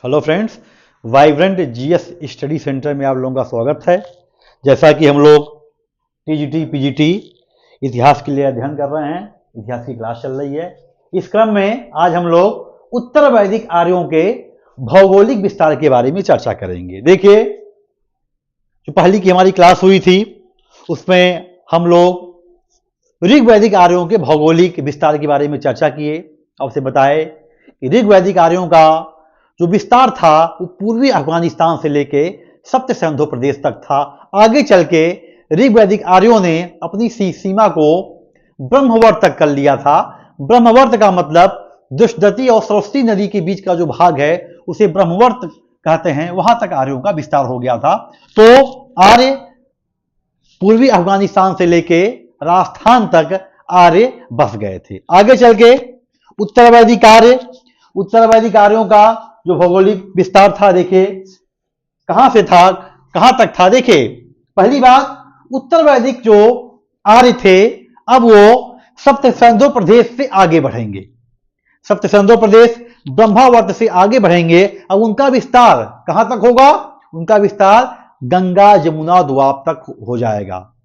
Hello friends, vibrant GS study centre में आप लोगों का स्वागत है। जैसा कि हम लोग टीजीटी पीजीटी इतिहास के लिए अध्ययन कर रहे हैं, इतिहास की क्लास चल रही है। इस क्रम में आज हम लोग उत्तर वैदिक आर्यों के भौगोलिक विस्तार के बारे में चर्चा करेंगे। देखिए, जो पहली की हमारी क्लास हुई थी उसमें हम लोग ऋग्वैदिक आर्यों के भौगोलिक विस्तार के बारे में चर्चा किए। आपसे बताए कि ऋग्वैदिक आर्यों का जो विस्तार था वो पूर्वी अफगानिस्तान से लेके सप्त सिंधु प्रदेश तक था। आगे चल के ऋग्वैदिक आर्यों ने अपनी सीमा को ब्रह्मवर्त तक कर लिया था। ब्रह्मवर्त का मतलब दुष्टती और सरस्वती नदी के बीच का जो भाग है उसे ब्रह्मवर्त कहते हैं। वहां तक आर्यों का विस्तार हो गया था। तो आर्य पूर्वी अफगानिस्तान से लेके राजस्थान तक आर्य बस गए थे। आगे चल के उत्तर वैदिक आर्यों का जो भौगोलिक विस्तार था, देखिए कहां से था कहां तक था। देखिए, पहली बात, उत्तर वैदिक जो आर्य थे अब वो सप्त सिंधु प्रदेश से आगे बढ़ेंगे। सप्त सिंधु प्रदेश ब्रह्मावर्त से आगे बढ़ेंगे। अब उनका विस्तार कहां तक होगा? उनका विस्तार गंगा यमुना द्वाब तक हो जाएगा।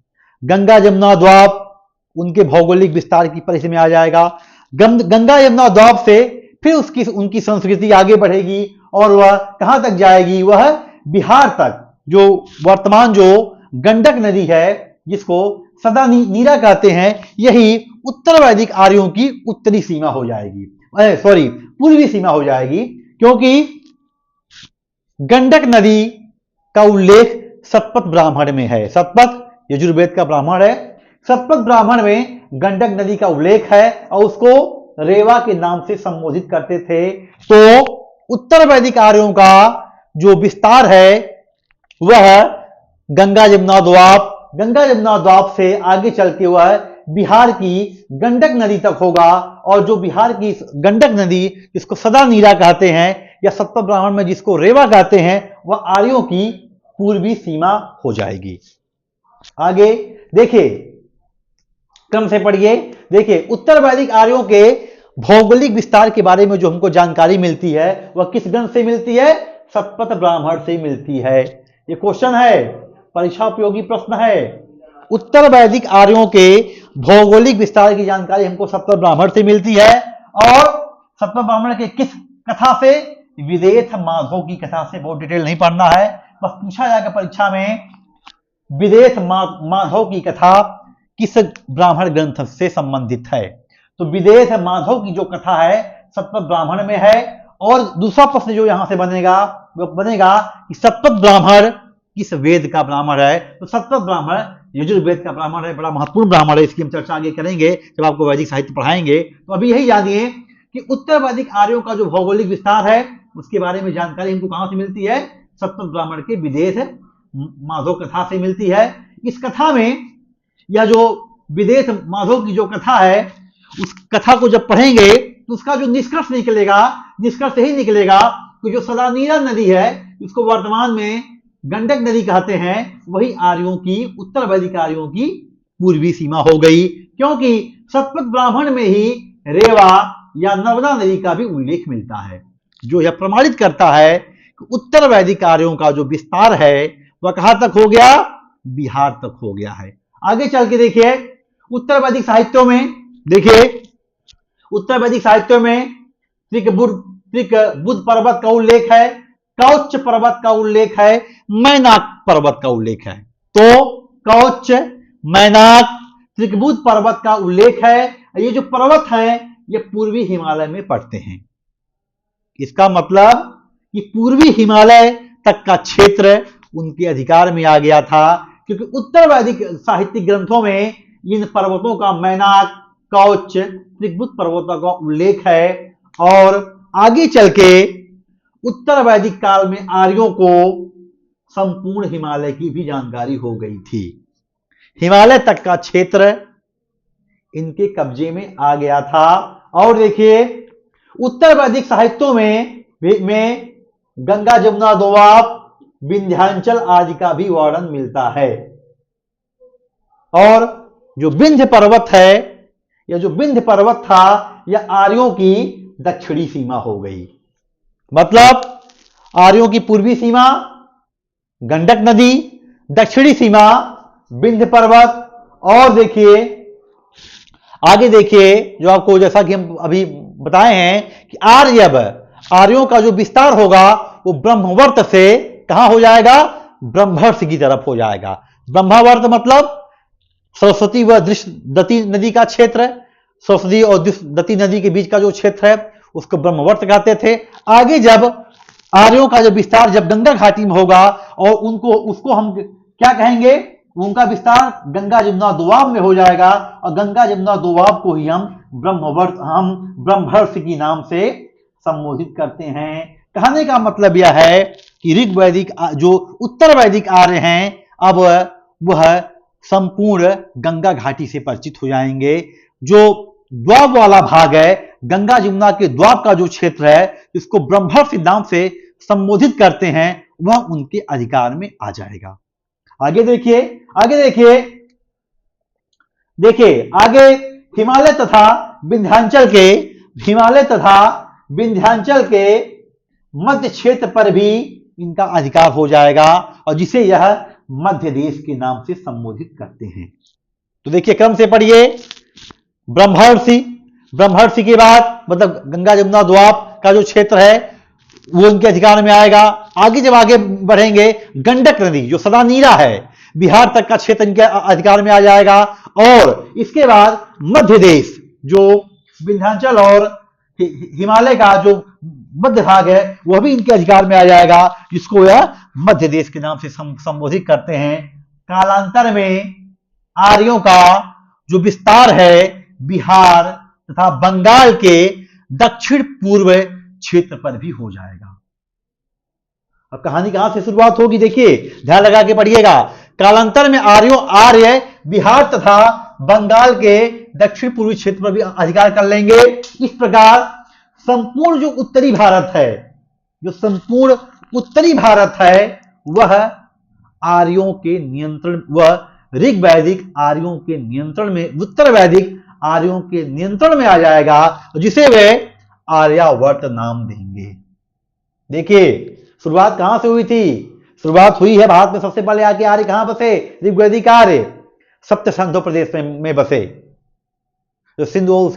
गंगा यमुना द्वाब उनके भौगोलिक विस्तार की परिधि में आ जाएगा। गंगा यमुना द्वाब से फिर उनकी संस्कृति आगे बढ़ेगी और वह कहां तक जाएगी? वह बिहार तक, जो वर्तमान जो गंडक नदी है जिसको सदा नीरा कहते हैं, यही उत्तर वैदिक आर्यों की उत्तरी सीमा हो जाएगी, पूर्वी सीमा हो जाएगी। क्योंकि गंडक नदी का उल्लेख शतपथ ब्राह्मण में है। शतपथ यजुर्वेद का ब्राह्मण है। शतपथ ब्राह्मण में गंडक नदी का उल्लेख है और उसको रेवा के नाम से संबोधित करते थे। तो उत्तर वैदिक आर्यों का जो विस्तार है वह गंगा यमुना द्वाब से आगे चल के वह बिहार की गंडक नदी तक होगा। और जो बिहार की गंडक नदी जिसको सदा नीरा कहते हैं या शतपथ ब्राह्मण में जिसको रेवा कहते हैं, वह आर्यों की पूर्वी सीमा हो जाएगी। आगे देखिए, क्रम से पढ़िए। देखिए, उत्तर वैदिक आर्यों के भौगोलिक विस्तार के बारे में जो हमको जानकारी मिलती है वह किस ग्रंथ से मिलती है? शतपथ ब्राह्मण से मिलती है। ये क्वेश्चन है, परीक्षा उपयोगी प्रश्न है। उत्तर वैदिक आर्यों के भौगोलिक विस्तार की जानकारी हमको शतपथ ब्राह्मण से मिलती है। और शतपथ ब्राह्मण के किस कथा से? विदेथ माधव की कथा से। बहुत डिटेल नहीं पढ़ना है, बस पूछा जाएगा परीक्षा में विदेथ माधव की कथा किस ब्राह्मण ग्रंथ से संबंधित है। तो विदेथ माधव की जो कथा है शतपथ ब्राह्मण में है। और दूसरा प्रश्न जो यहां से बनेगा वो बनेगा कि शतपथ ब्राह्मण किस वेद का ब्राह्मण है? तो शतपथ ब्राह्मण यजुर्वेद का ब्राह्मण है। बड़ा महत्वपूर्ण ब्राह्मण है, इसकी हम चर्चा आगे करेंगे जब आपको वैदिक साहित्य पढ़ाएंगे। तो अभी यही जानिए कि उत्तर वैदिक आर्यों का जो भौगोलिक विस्तार है उसके बारे में जानकारी हमको कहां से मिलती है? शतपथ ब्राह्मण के विदेथ माधव कथा से मिलती है। इस कथा में यह जो विदेथ माधव की जो कथा है उस कथा को जब पढ़ेंगे तो उसका जो निष्कर्ष यही निकलेगा कि जो सदा नीरा नदी है जिसको वर्तमान में गंडक नदी कहते हैं, वही आर्यों की, उत्तर वैदिक आर्यों की पूर्वी सीमा हो गई। क्योंकि शतपथ ब्राह्मण में ही रेवा या नर्मदा नदी का भी उल्लेख मिलता है, जो यह प्रमाणित करता है कि उत्तर वैदिक आर्यों का जो विस्तार है वह कहां तक हो गया? बिहार तक हो गया है। आगे चल के देखिए, उत्तर वैदिक साहित्यों में त्रिकबुध पर्वत का उल्लेख है, कौच पर्वत का उल्लेख है, मैनाक पर्वत का उल्लेख है। तो कौच, मैनाक, त्रिकबुध पर्वत का उल्लेख है। ये जो पर्वत है ये पूर्वी हिमालय में पड़ते हैं। इसका मतलब कि पूर्वी हिमालय तक का क्षेत्र उनके अधिकार में आ गया था। क्योंकि उत्तर वैदिक साहित्यिक ग्रंथों में इन पर्वतों का, मैनाक, कौच, त्रिकबुध पर्वतों का उल्लेख है। और आगे चल के उत्तर वैदिक काल में आर्यों को संपूर्ण हिमालय की भी जानकारी हो गई थी। हिमालय तक का क्षेत्र इनके कब्जे में आ गया था। और देखिए, उत्तर वैदिक साहित्यों में गंगा यमुना दोआब, विंध्याचल आदि का भी वर्णन मिलता है। और जो विंध्य पर्वत है, यह जो विंध्य पर्वत था, यह आर्यों की दक्षिणी सीमा हो गई। मतलब आर्यों की पूर्वी सीमा गंडक नदी, दक्षिणी सीमा विंध्य पर्वत, और देखिए आगे देखिए जो आपको जैसा कि हम अभी बताए हैं कि आर्यों का जो विस्तार होगा वो ब्रह्मवर्त से कहां हो जाएगा, ब्रह्मर्ष की तरफ हो जाएगा। ब्रह्मवर्त मतलब सरस्वती व दती नदी का क्षेत्र, सरस्वती और दती नदी के बीच का जो क्षेत्र है उसको ब्रह्मवर्त कहते थे। आगे जब आर्यों का जो विस्तार जब गंगा घाटी में होगा और उसको हम क्या कहेंगे, उनका विस्तार गंगा जमुना दोआब में हो जाएगा और गंगा जमुना दोआब को ही हम ब्रह्मवर्ष की नाम से संबोधित करते हैं। कहने का मतलब यह है कि ऋग वैदिक जो उत्तर वैदिक आर्य हैं अब वह संपूर्ण गंगा घाटी से परिचित हो जाएंगे। जो द्वाब वाला भाग है, गंगा जमुना के द्वाब का जो क्षेत्र है इसको ब्रह्मर्ष नाम से संबोधित करते हैं, वह उनके अधिकार में आ जाएगा। आगे देखिए आगे हिमालय तथा विंध्याचल के मध्य क्षेत्र पर भी इनका अधिकार हो जाएगा और जिसे यह मध्य देश के नाम से संबोधित करते हैं। तो देखिए क्रम से पढ़िए, ब्रह्मर्षि के बाद मतलब गंगा जमुना द्वाब का जो क्षेत्र है वो इनके अधिकार में आएगा। आगे जब आगे बढ़ेंगे गंडक नदी जो सदा नीरा है, बिहार तक का क्षेत्र इनके अधिकार में आ जाएगा। और इसके बाद मध्य देश जो विंध्याचल और हिमालय का जो मध्य भाग है वह भी इनके अधिकार में आ जाएगा, जिसको यह मध्य देश के नाम से संबोधित करते हैं। कालांतर में आर्यों का जो विस्तार है बिहार तथा बंगाल के दक्षिण पूर्व क्षेत्र पर भी हो जाएगा। अब कहानी कहां से शुरुआत होगी, देखिए ध्यान लगा के पढ़िएगा। कालांतर में आर्य बिहार तथा बंगाल के दक्षिण पूर्वी क्षेत्र पर भी अधिकार कर लेंगे। इस प्रकार संपूर्ण जो उत्तरी भारत है वह आर्यों के नियंत्रण, वह ऋग वैदिक आर्यों के नियंत्रण में, उत्तर वैदिक आर्यों के नियंत्रण में आ जाएगा, जिसे वे आर्यावर्त नाम देंगे। देखिए शुरुआत कहां से हुई थी, शुरुआत हुई है भारत में सबसे पहले आके आर्य कहां बसे, ऋग्वैदिक आर्य सप्त सिंधु प्रदेश में बसे। जो सिंधु और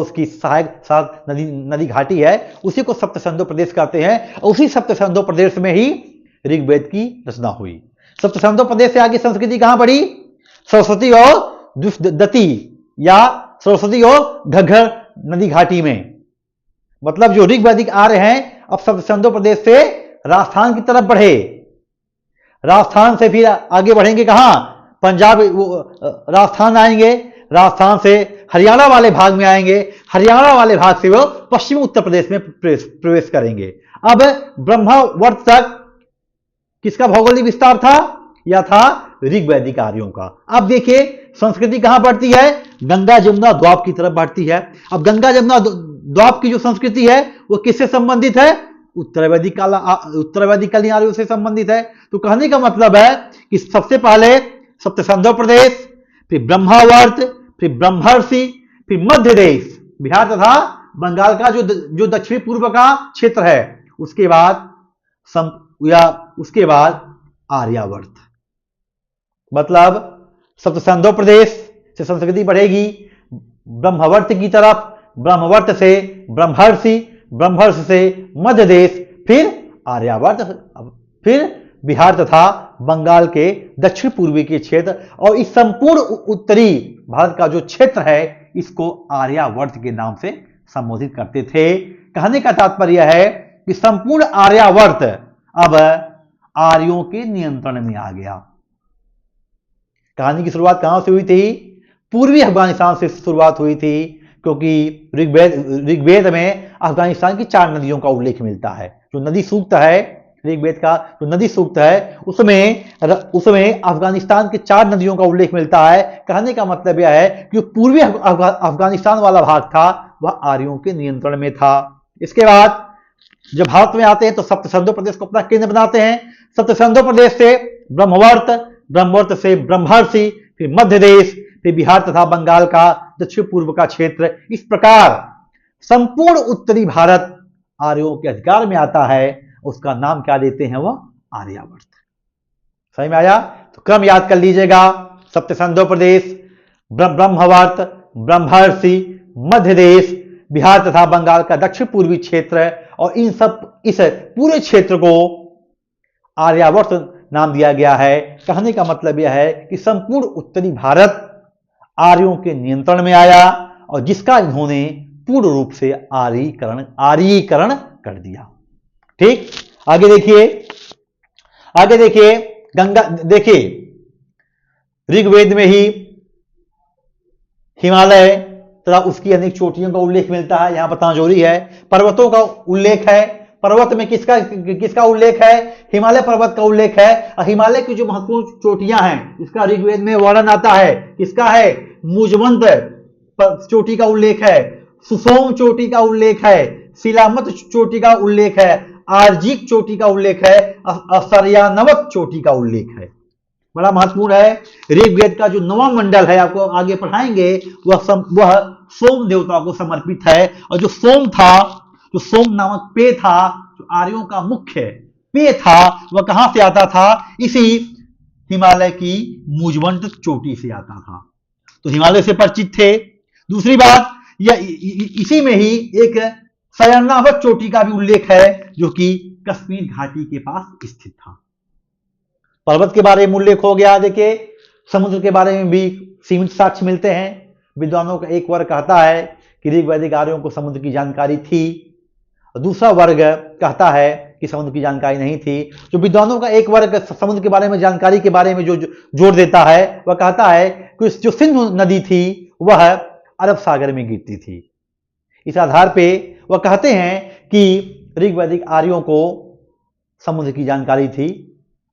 उसकी सहायक सात नदी घाटी है उसी को सप्त सिंधु प्रदेश कहते हैं। उसी सप्त सिंधु प्रदेश में ही ऋग्वेद की रचना हुई। सप्त सिंधु प्रदेश से आगे संस्कृति कहां बढ़ी, सरस्वती और दती या सरस्वती और घग्गर नदी घाटी में। मतलब जो ऋग्वैदिक आर्य हैं अब सप्त सिंधु प्रदेश से राजस्थान की तरफ बढ़े, राजस्थान से फिर आगे बढ़ेंगे कहां, पंजाब, राजस्थान आएंगे, राजस्थान से हरियाणा वाले भाग में आएंगे, हरियाणा वाले भाग से वो पश्चिमी उत्तर प्रदेश में प्रवेश करेंगे। अब ब्रह्मवर्त तक किसका भौगोलिक विस्तार था, यह था ऋग्वैदिक आर्यों का। अब देखिए संस्कृति कहां बढ़ती है, गंगा जमुना द्वाब की तरफ बढ़ती है। अब गंगा जमुना द्वाब की जो संस्कृति है वो किससे संबंधित है, उत्तर वैदिक कालीन आर्यों से संबंधित है। तो कहने का मतलब है कि सबसे पहले सप्त सिंधु प्रदेश, फिर ब्रह्मावर्त, फिर ब्रह्मर्षि, फिर मध्य देश बिहार तथा बंगाल का जो दक्षिणी पूर्व का क्षेत्र है, उसके बाद आर्यावर्त। मतलब सप्त सिंधु प्रदेश से संस्कृति बढ़ेगी ब्रह्मवर्त की तरफ, ब्रह्मवर्त से ब्रह्मर्षि, ब्रह्मर्षि से मध्य देश, फिर आर्यावर्त, फिर बिहार तथा बंगाल के दक्षिण पूर्वी के क्षेत्र। और इस संपूर्ण उत्तरी भारत का जो क्षेत्र है इसको आर्यावर्त के नाम से संबोधित करते थे। कहने का तात्पर्य है कि संपूर्ण आर्यावर्त अब आर्यों के नियंत्रण में आ गया। कहानी की शुरुआत कहां से हुई थी, पूर्वी अफगानिस्तान से शुरुआत हुई थी, क्योंकि ऋग्वेद में अफगानिस्तान की 4 नदियों का उल्लेख मिलता है। जो नदी सूक्त है ऋग्वेद का, जो नदी सूक्त है उसमें अफगानिस्तान के 4 नदियों का उल्लेख मिलता है। कहने का मतलब यह है कि पूर्वी अफगानिस्तान वाला भाग था वह आर्यों के नियंत्रण में था। इसके बाद जब भारत में आते हैं तो सप्त सिंधु प्रदेश को अपना केंद्र बनाते हैं। सप्त सिंधु प्रदेश से ब्रह्मवर्त, ब्रह्मवर्त से ब्रह्मर्षि, फिर मध्य देश, फिर बिहार तथा बंगाल का दक्षिण पूर्व का क्षेत्र। इस प्रकार संपूर्ण उत्तरी भारत आर्यों के अधिकार में आता है उसका नाम क्या देते हैं, वह आर्यावर्त। समझ में आया? तो क्रम याद कर लीजिएगा, सप्तसंधो प्रदेश, ब्रह्मवर्त, ब्रह्मर्षि, मध्य देश, बिहार तथा बंगाल का दक्षिण पूर्वी क्षेत्र, और इस पूरे क्षेत्र को आर्यावर्त नाम दिया गया है। कहने का मतलब यह है कि संपूर्ण उत्तरी भारत आर्यों के नियंत्रण में आया और जिसका इन्होंने पूर्ण रूप से आर्यीकरण कर दिया। ठीक, आगे देखिए गंगा, देखिए ऋग्वेद में ही हिमालय तथा उसकी अनेक चोटियों का उल्लेख मिलता है, यहां बताना जरूरी है। पर्वतों का उल्लेख है, पर्वत में किसका उल्लेख है, हिमालय पर्वत का उल्लेख है। और हिमालय की जो महत्वपूर्ण चोटियां हैं इसका ऋग्वेद में वर्णन आता है, किसका है, मुजवंत चोटी का उल्लेख है, सुसोम चोटी का उल्लेख है, शिलामत चोटी का उल्लेख है, आर्जिक चोटी का उल्लेख है, असरयानवत चोटी का उल्लेख है। बड़ा महत्वपूर्ण है। ऋग्वेद का जो नवम मंडल है, आपको आगे पढ़ाएंगे, वह सोम देवता को समर्पित है। और जो सोम नामक पेय था, जो आर्यों का मुख्य पेय था, वह कहां से आता था, इसी हिमालय की मुजवंत चोटी से आता था। तो हिमालय से परिचित थे। दूसरी बात, इसी में ही एक शयनावत चोटी का भी उल्लेख है जो कि कश्मीर घाटी के पास स्थित था। पर्वत के बारे में उल्लेख हो गया। देखिए समुद्र के बारे में भी सीमित साक्ष्य मिलते हैं। विद्वानों का एक वर्ग कहता है कि ऋग्वैदिक आर्यों को समुद्र की जानकारी थी, और दूसरा वर्ग कहता है कि समुद्र की जानकारी नहीं थी। जो विद्वानों का एक वर्ग समुद्र के बारे में जानकारी के बारे में जो जोर देता है, वह कहता है कि जो सिंधु नदी थी वह अरब सागर में गिरती थी। इस आधार पे वह कहते हैं कि ऋग्वैदिक आर्यों को समुद्र की जानकारी थी।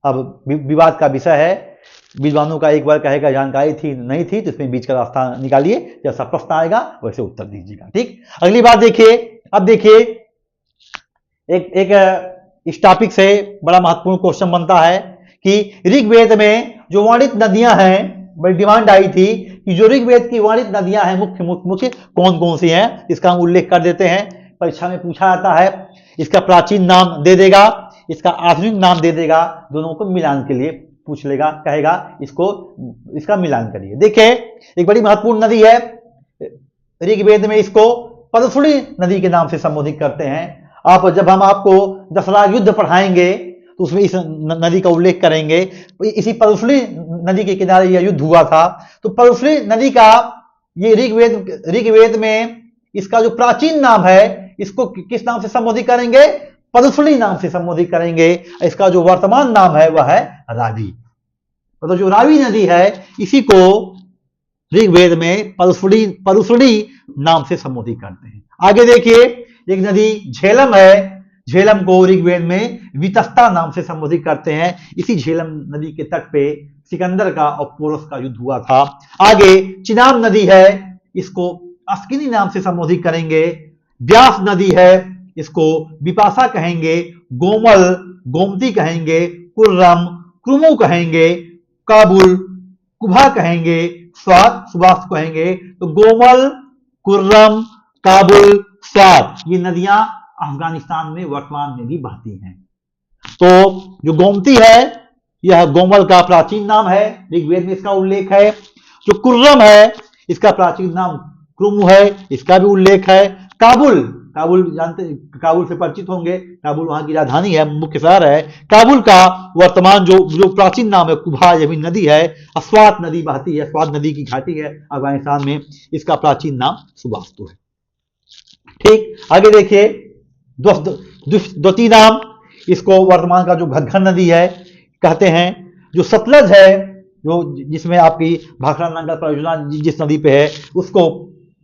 अब विवाद का विषय है, विद्वानों का एक वर्ग कहेगा जानकारी थी नहीं थी, तो इसमें बीच का रास्ता निकालिए, जैसा प्रश्न आएगा वैसे उत्तर दीजिएगा। ठीक, अगली बात देखिए। अब देखिए इस टॉपिक से बड़ा महत्वपूर्ण क्वेश्चन बनता है कि ऋग्वेद में जो वर्णित नदियां हैं, बड़ी डिमांड आई थी कि जो ऋग्वेद की वर्णित नदियां हैं मुख्य कौन कौन सी हैं, इसका हम उल्लेख कर देते हैं। परीक्षा में पूछा जाता है, इसका प्राचीन नाम दे देगा, इसका आधुनिक नाम दे देगा, दोनों को मिलान के लिए पूछ लेगा, कहेगा इसका मिलान करिए। देखिए एक बड़ी महत्वपूर्ण नदी है, ऋग्वेद में इसको पदसुड़ी नदी के नाम से संबोधित करते हैं। जब हम आपको दशराग युद्ध पढ़ाएंगे तो उसमें इस नदी का उल्लेख करेंगे। इसी पदसुड़ी नदी के किनारे यह युद्ध हुआ था। तो पदसुड़ी नदी का ये ऋग्वेद में इसका जो प्राचीन नाम है, इसको किस नाम से संबोधित करेंगे, पदसुड़ी नाम से संबोधित करेंगे। इसका जो वर्तमान नाम है वह है रावी। मतलब जो रावी नदी है इसी को ऋग्वेद में पदसुड़ी नाम से संबोधित करते हैं। आगे देखिए एक नदी झेलम है, झेलम को ऋग्वेद में वितस्ता नाम से संबोधित करते हैं। इसी झेलम नदी के तट पे सिकंदर का और पोरस का युद्ध हुआ था। आगे चिनाब नदी है, इसको अस्किनी नाम से संबोधित करेंगे। व्यास नदी है, इसको विपाशा कहेंगे। गोमल गोमती कहेंगे। कुर्रम क्रुमु कहेंगे। काबुल कुभा कहेंगे। स्वात सुबास कहेंगे। तो गोमल, कुर्रम, काबुल, स्वात ये नदियां अफगानिस्तान में वर्तमान में भी बहती हैं। तो जो गोमती है यह गोमल का प्राचीन नाम है, ऋग्वेद में इसका उल्लेख है। जो कुर्रम है इसका प्राचीन नाम क्रुमु है, इसका भी उल्लेख है। काबुल जानते, काबुल से परिचित होंगे, काबुल वहां की राजधानी है, मुख्य शहर है। काबुल का वर्तमान जो प्राचीन नाम है कुभा, यह भी नदी है। स्वात नदी बहती है, स्वात नदी की घाटी है अफगानिस्तान में, इसका प्राचीन नाम सुबास्तु है। ठीक, आगे देखिए द्वितीय नाम, इसको वर्तमान का जो घग्गर नदी है कहते हैं। जो सतलज है, जो जिसमें आपकी भाखड़ा नांगल परियोजना जिस नदी पे है, उसको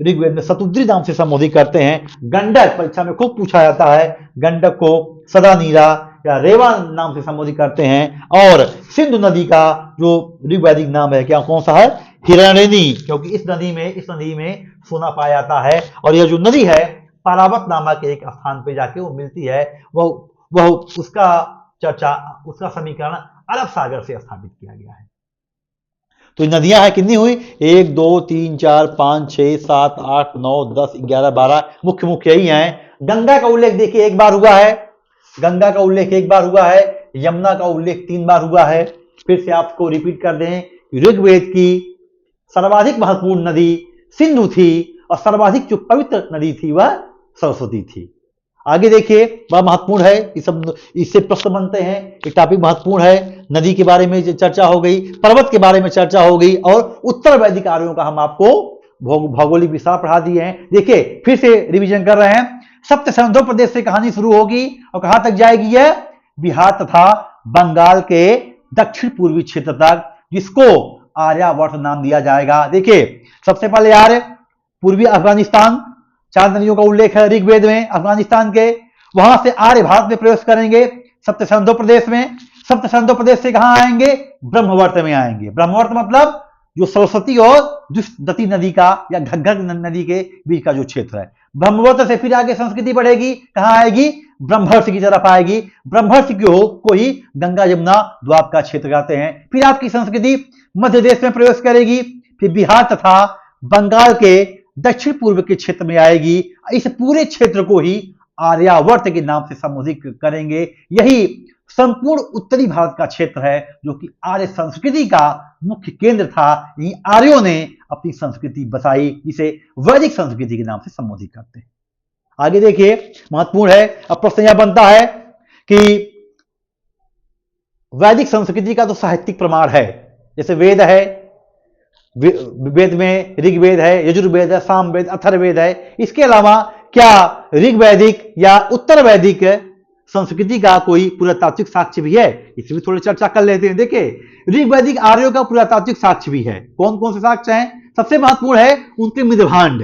ऋग्वेद में शतुद्री नाम से संबोधित करते हैं। गंडक परीक्षा में खूब पूछा जाता है, गंडक को सदा नीरा या रेवा नाम से संबोधित करते हैं। और सिंधु नदी का जो ऋग्वैदिक नाम है क्या कौन सा है, हिरण्यनी, क्योंकि इस नदी में सोना पाया जाता है। और यह जो नदी है पारावत नामक एक स्थान पे जाके वो मिलती है, वह उसका समीकरण अरब सागर से स्थापित किया गया है। तो नदियां हैं कितनी हुई, 1 2 3 4 5 6 7 8 9 10 11 12 मुख्य यही हैं। गंगा का उल्लेख देखिए एक बार हुआ है, गंगा का उल्लेख एक बार हुआ है, यमुना का उल्लेख 3 बार हुआ है। फिर से आपको रिपीट कर दें, ऋग्वेद की सर्वाधिक महत्वपूर्ण नदी सिंधु थी और सर्वाधिक जो पवित्र नदी थी वह सरस्वती थी। आगे देखिए, बड़ा महत्वपूर्ण है, ये सब इससे प्रश्न बनते हैं, ये टॉपिक महत्वपूर्ण है। नदी के बारे में चर्चा हो गई, पर्वत के बारे में चर्चा हो गई और उत्तर वैदिक आर्यों का हम आपको भौगोलिक विस्तार पढ़ा दिए हैं। देखिए फिर से रिवीजन कर रहे हैं। सप्त सिंधु प्रदेश से कहानी शुरू होगी और कहां तक जाएगी यह? बिहार तथा बंगाल के दक्षिण पूर्वी क्षेत्र तक, जिसको आर्यावर्त नाम दिया जाएगा। देखिए सबसे पहले आर्य पूर्वी अफगानिस्तान, 4 नदियों का उल्लेख है ऋग्वेद में अफगानिस्तान के, वहां से आर्य भारत में प्रवेश करेंगे सप्त सिंधु प्रदेश में। सप्त सिंधु प्रदेश से कहां आएंगे? ब्रह्मवर्त में आएंगे। ब्रह्मवर्त मतलब जो सरस्वती और दुष्टदती नदी का या घग्गर नदी के बीच का जो क्षेत्र है। ब्रह्मवर्त से फिर आगे संस्कृति बढ़ेगी, कहां आएगी? ब्रह्मर्ष की तरफ आएगी। ब्रह्मर्ष को ही गंगा यमुना द्वाब का क्षेत्र कहते हैं। फिर आपकी संस्कृति मध्य देश में प्रवेश करेगी, फिर बिहार तथा बंगाल के दक्षिण पूर्व के क्षेत्र में आएगी। इस पूरे क्षेत्र को ही आर्यावर्त के नाम से संबोधित करेंगे। यही संपूर्ण उत्तरी भारत का क्षेत्र है जो कि आर्य संस्कृति का मुख्य केंद्र था। यही आर्यों ने अपनी संस्कृति बसाई, जिसे वैदिक संस्कृति के नाम से संबोधित करते हैं। आगे देखिए महत्वपूर्ण है। अब प्रश्न यह बनता है कि वैदिक संस्कृति का तो साहित्यिक प्रमाण है, जैसे वेद है, वेद में ऋग्वेद है, यजुर्वेद है, सामवेद, अथर्ववेद है। इसके अलावा क्या ऋग्वैदिक या उत्तर वैदिक संस्कृति का कोई पुरातात्विक साक्ष्य भी है? इसे भी थोड़ी चर्चा कर लेते हैं। देखिए ऋग्वैदिक आर्यों का पुरातात्विक साक्ष्य भी है। कौन कौन से साक्ष्य हैं? सबसे महत्वपूर्ण है उनके मृदभांड।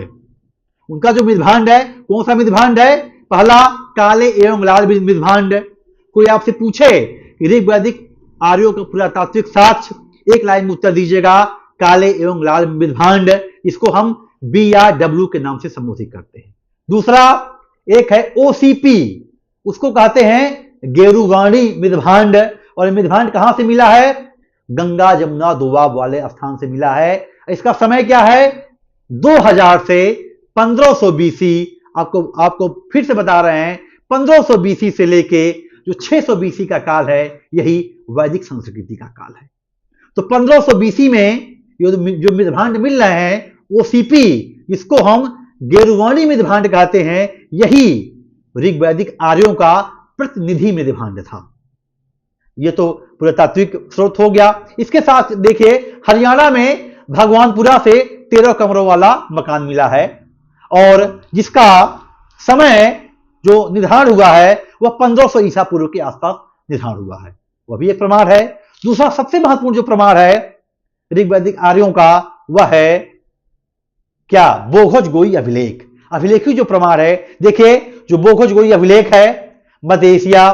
उनका जो मृदभांड है, कौन सा मृदभांड है? पहला काले एवं लाल मृदभांड। कोई आपसे पूछे ऋग्वैदिक आर्यों का पुरातात्विक साक्ष्य, एक लाइन में उत्तर दीजिएगा काले एवं लाल मृदभांड। इसको हम BRW के नाम से संबोधित करते हैं। दूसरा एक है OCP, उसको कहते हैं गेरुवाणी मृदभांड। और मृदभांड कहां से मिला है? गंगा यमुना दोआब वाले स्थान से मिला है। इसका समय क्या है? 2000 से 1500 BC। आपको फिर से बता रहे हैं, 1500 BC से लेके जो 600 BC का काल है, यही वैदिक संस्कृति का काल है। तो 1500 BC में जो मृदभांड मिल रहे हैं OCP, इसको हम गेरुवाणी मृदभांड कहते हैं, यही ऋग्वैदिक आर्यों का प्रतिनिधि मृदभांड था। यह तो पुरातात्विक स्रोत हो गया। इसके साथ देखिए हरियाणा में भगवानपुरा से 13 कमरों वाला मकान मिला है और जिसका समय जो निर्धारण हुआ है वह 1500 ईसा पूर्व के आसपास निर्धारण हुआ है। वह भी एक प्रमाण है। दूसरा सबसे महत्वपूर्ण जो प्रमाण है ऋग्वैदिक आर्यों का, वह है क्या? बोघोज गोई अभिलेख। अभिलेखी जो प्रमाण है, देखिए जो बोघोज गोई अभिलेख है मध्य एशिया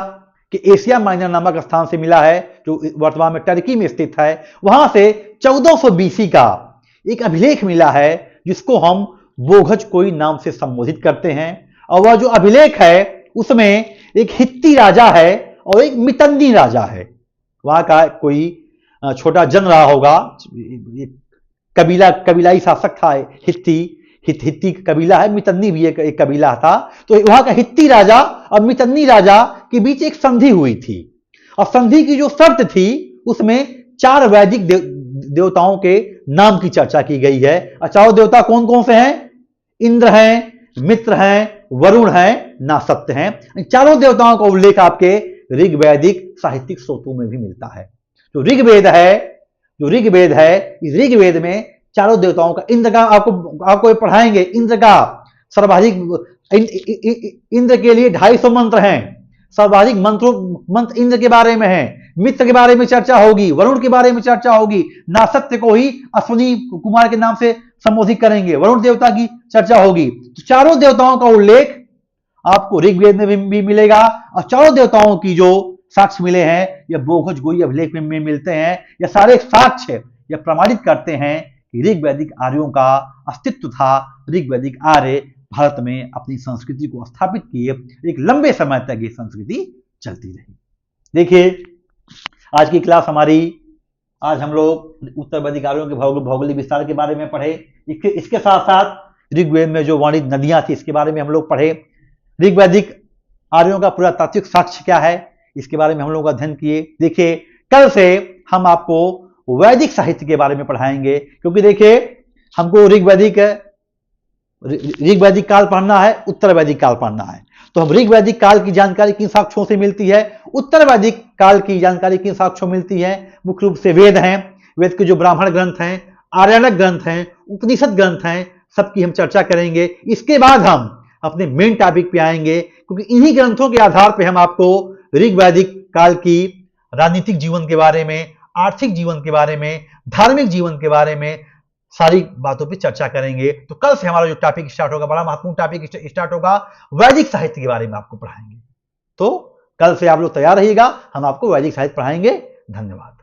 के एशिया माइनर नामक स्थान से मिला है, जो वर्तमान में टर्की में स्थित है। वहां से 1400 BC का एक अभिलेख मिला है जिसको हम बोघज कोई नाम से संबोधित करते हैं। और वह जो अभिलेख है उसमें एक हित्ती राजा है और एक मितन्नी राजा है। वहां का कोई छोटा जन रहा होगा, कबीलाई शासक था हित्ती कबीला है, मितन्नी भी एक कबीला था। तो वहां का हित्ती राजा और मितन्नी राजा के बीच एक संधि हुई थी और संधि की जो शर्त थी उसमें 4 वैदिक देवताओं के नाम की चर्चा की गई है। और 4 देवता कौन कौन से हैं? इंद्र हैं, मित्र हैं, वरुण हैं, नासत्य हैं। इन 4 देवताओं का उल्लेख आपके ऋग्वैदिक साहित्यिक स्रोतों में भी मिलता है। जो ऋग्वेद है, इस ऋग्वेद में 4 देवताओं का, इंद्र का आपको पढ़ाएंगे। इंद्र का सर्वाधिक, इंद्र के लिए 250 मंत्र हैं। सर्वाधिक मंत्र इंद्र के बारे में है। मित्र के बारे में चर्चा होगी, वरुण के बारे में चर्चा होगी, नासत्य को ही अश्विनी कुमार के नाम से संबोधित करेंगे, वरुण देवता की चर्चा होगी। तो 4 देवताओं का उल्लेख आपको ऋग्वेद में भी मिलेगा और 4 देवताओं की जो साक्ष्य मिले हैं यह बोघज गोई अभिलेख में मिलते हैं। यह सारे साक्ष्य यह प्रमाणित करते हैं कि ऋग्वैदिक आर्यों का अस्तित्व था। ऋग्वैदिक आर्य भारत में अपनी संस्कृति को स्थापित किए, एक लंबे समय तक ये संस्कृति चलती रही। देखिए आज की क्लास हमारी, आज हम लोग उत्तर वैदिक आर्यों के भौगोलिक विस्तार के बारे में पढ़े। इसके साथ साथ ऋग्वेद में जो वर्णित नदियां थी इसके बारे में हम लोग पढ़े। ऋग वैदिक आर्यों का पुरातात्विक साक्ष्य क्या है, इसके बारे में हम लोग अध्ययन किए। देखिए कल से हम आपको वैदिक साहित्य के बारे में पढ़ाएंगे, क्योंकि देखिए हमको ऋग वैदिक काल पढ़ना है, उत्तर वैदिक काल पढ़ना है। तो हम ऋग वैदिक काल की जानकारी किन साक्ष्यों से मिलती है, उत्तर वैदिक काल की जानकारी किन साक्ष्यों मिलती है। मुख्य रूप से वेद हैं, वेद के जो ब्राह्मण ग्रंथ हैं, आर्याणक ग्रंथ हैं, उपनिषद ग्रंथ हैं, सबकी हम चर्चा करेंगे। इसके बाद हम अपने मेन टॉपिक पे आएंगे, क्योंकि इन्हीं ग्रंथों के आधार पर हम आपको ऋग वैदिक काल की राजनीतिक जीवन के बारे में, आर्थिक जीवन के बारे में, धार्मिक जीवन के बारे में सारी बातों पे चर्चा करेंगे। तो कल से हमारा जो टॉपिक स्टार्ट होगा, बड़ा महत्वपूर्ण टॉपिक स्टार्ट होगा, वैदिक साहित्य के बारे में आपको पढ़ाएंगे। तो कल से आप लोग तैयार रहिएगा, हम आपको वैदिक साहित्य पढ़ाएंगे। धन्यवाद।